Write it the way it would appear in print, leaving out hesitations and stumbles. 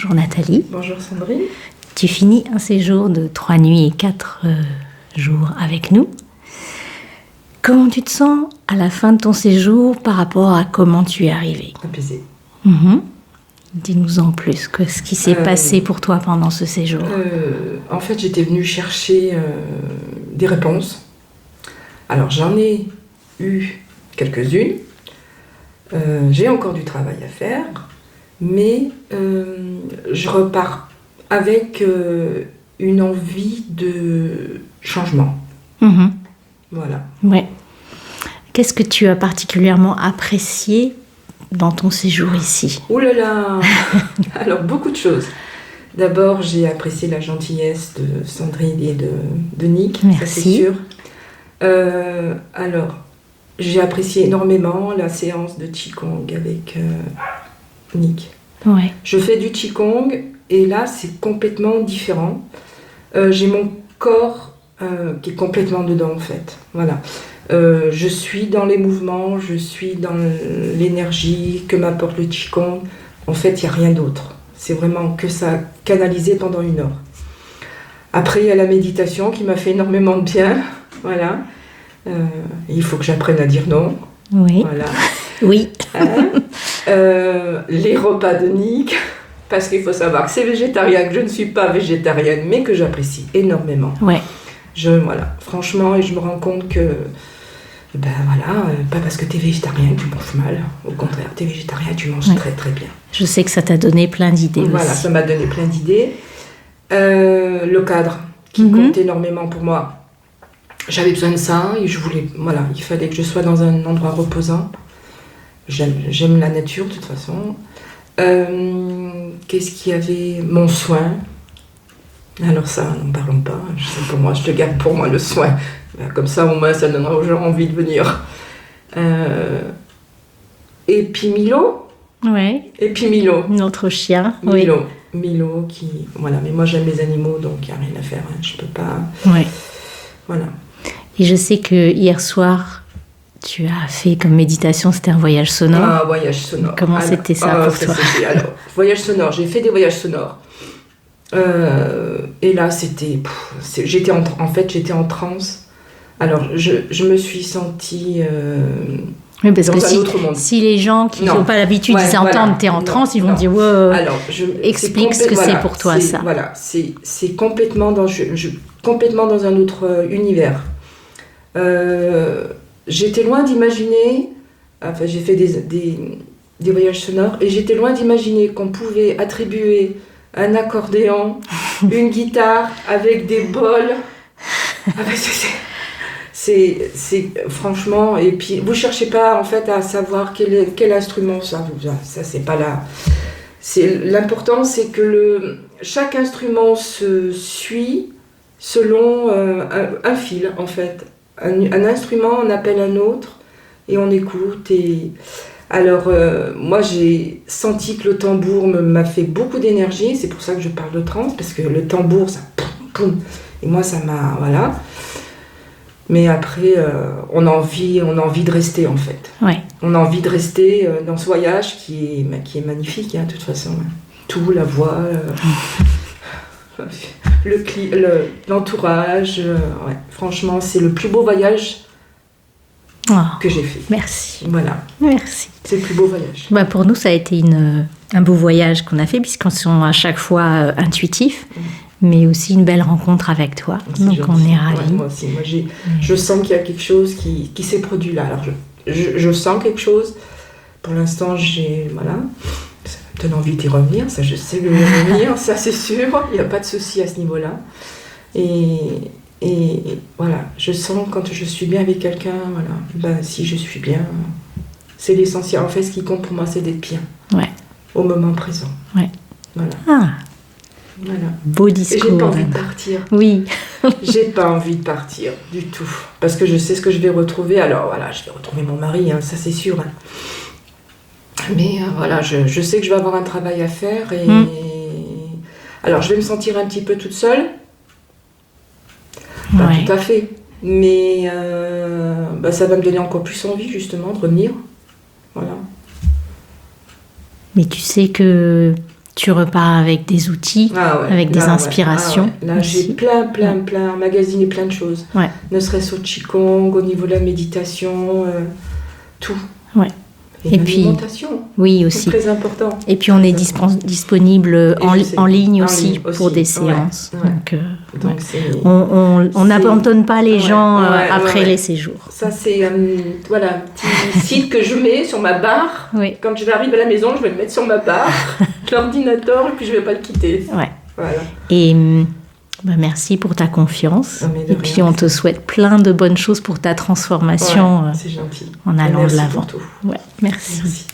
Bonjour Nathalie. Bonjour Sandrine. Tu finis un séjour de 3 nuits et 4 jours avec nous. Comment tu te sens à la fin de ton séjour par rapport à comment tu es arrivée? Apaisée. Dis-nous en plus, ce qui s'est passé pour toi pendant ce séjour. En fait, j'étais venue chercher des réponses. Alors, j'en ai eu quelques-unes. J'ai encore du travail à faire, mais je repars avec une envie de changement. Voilà. Ouais. Qu'est-ce que tu as particulièrement apprécié dans ton séjour ici? Ouh là là. Alors, beaucoup de choses. D'abord, j'ai apprécié la gentillesse de Sandrine et de Nick. Merci. Ça, c'est sûr. Alors, j'ai apprécié énormément la séance de Qigong avec Nick. Ouais. Je fais du Qigong et là, c'est complètement différent. J'ai mon corps qui est complètement dedans, en fait. Voilà. Je suis dans les mouvements, je suis dans l'énergie que m'apporte le Qigong. En fait, il n'y a rien d'autre. C'est vraiment que ça canalisé pendant 1 heure. Après, il y a la méditation qui m'a fait énormément de bien. Voilà. Il faut que j'apprenne à dire non. Oui. Voilà. Oui. Les repas de Nick, parce qu'il faut savoir que c'est végétarien, que je ne suis pas végétarienne, mais que j'apprécie énormément. Ouais. Voilà, franchement, et je me rends compte que, pas parce que tu es végétarien que tu manges mal. Au contraire, tu es végétarien, tu manges très très bien. Je sais que ça t'a donné plein d'idées Voilà, aussi. ça m'a donné plein d'idées. Le cadre, qui compte énormément pour moi. J'avais besoin de ça, et il fallait que je sois dans un endroit reposant. J'aime la nature, de toute façon. Qu'est-ce qu'il y avait? Mon soin. Alors ça, n'en parlons pas. Pour moi, je te garde pour moi le soin. Comme ça, au moins, ça donnera aux gens envie de venir. Et puis Milo. Ouais. Et puis Milo. Notre chien. Milo. Oui. Milo qui... Voilà, mais moi, j'aime les animaux, donc il n'y a rien à faire. Je peux pas... Ouais. Voilà. Et je sais que hier soir, tu as fait comme méditation, c'était un voyage sonore. Ah, voyage sonore. Comment c'était ça pour toi? Alors, voyage sonore, j'ai fait des voyages sonores. Et là, j'étais en transe. Alors, je me suis sentie Oui, parce dans que un autre monde. si les gens qui n'ont pas l'habitude d'entendre t'es en transe, ils vont dire wow, explique ce que c'est pour toi ça. Voilà, c'est complètement complètement dans un autre univers. J'étais loin d'imaginer, enfin j'ai fait des voyages sonores, et j'étais loin d'imaginer qu'on pouvait attribuer un accordéon, une guitare avec des bols. C'est franchement, et puis vous cherchez pas en fait à savoir quel instrument ça c'est pas là. L'important c'est que chaque instrument se suit selon un fil en fait. Un instrument on appelle un autre et on écoute et alors moi j'ai senti que le tambour m'a fait beaucoup d'énergie, c'est pour ça que je parle de trance parce que le tambour ça poum, et moi ça m'a voilà. Mais après, on a envie de rester en fait. Ouais. On a envie de rester dans ce voyage qui est magnifique, de toute façon. Tout, la voix, l'entourage. Ouais. Franchement, c'est le plus beau voyage que j'ai fait. Merci. Voilà. Merci. C'est le plus beau voyage. Pour nous, ça a été un beau voyage qu'on a fait, puisqu'on sont à chaque fois intuitifs. Mais aussi une belle rencontre avec toi. Donc on est ravis. Ouais, moi aussi, je sens qu'il y a quelque chose qui s'est produit là. Alors je sens quelque chose. Pour l'instant, voilà. Ça me donne envie d'y revenir. Ça, je sais que je vais revenir, ça c'est sûr. Il n'y a pas de souci à ce niveau-là. Et voilà, je sens quand je suis bien avec quelqu'un, voilà. Si je suis bien, c'est l'essentiel. En fait, ce qui compte pour moi, c'est d'être bien. Ouais. Au moment présent. Ouais. Voilà. Ah. Voilà. Beau discours. Et j'ai pas envie de partir. Oui. J'ai pas envie de partir du tout. Parce que je sais ce que je vais retrouver. Alors voilà, je vais retrouver mon mari, ça c'est sûr. Mais voilà, je sais que je vais avoir un travail à faire. Alors je vais me sentir un petit peu toute seule. Pas tout à fait. Mais ça va me donner encore plus envie justement de revenir. Voilà. Mais tu sais que tu repars avec des outils, avec des inspirations. Là, j'ai plein, magasiné plein de choses. Ouais. Ne serait-ce au Qigong, au niveau de la méditation, tout. Ouais. Et puis, l'alimentation, oui, aussi. C'est très important. Et puis, on est disponible en ligne aussi pour des séances. Donc, on n'abandonne pas les gens après les séjours. Ça, c'est un petit site que je mets sur ma barre. Oui. Quand je vais arriver à la maison, je vais le mettre sur ma barre, l'ordinateur, et puis je ne vais pas le quitter. Ouais. Voilà. Et merci pour ta confiance. Et puis, on te souhaite plein de bonnes choses pour ta transformation c'est gentil. en allant de l'avant. Merci pour tout. Merci. Merci.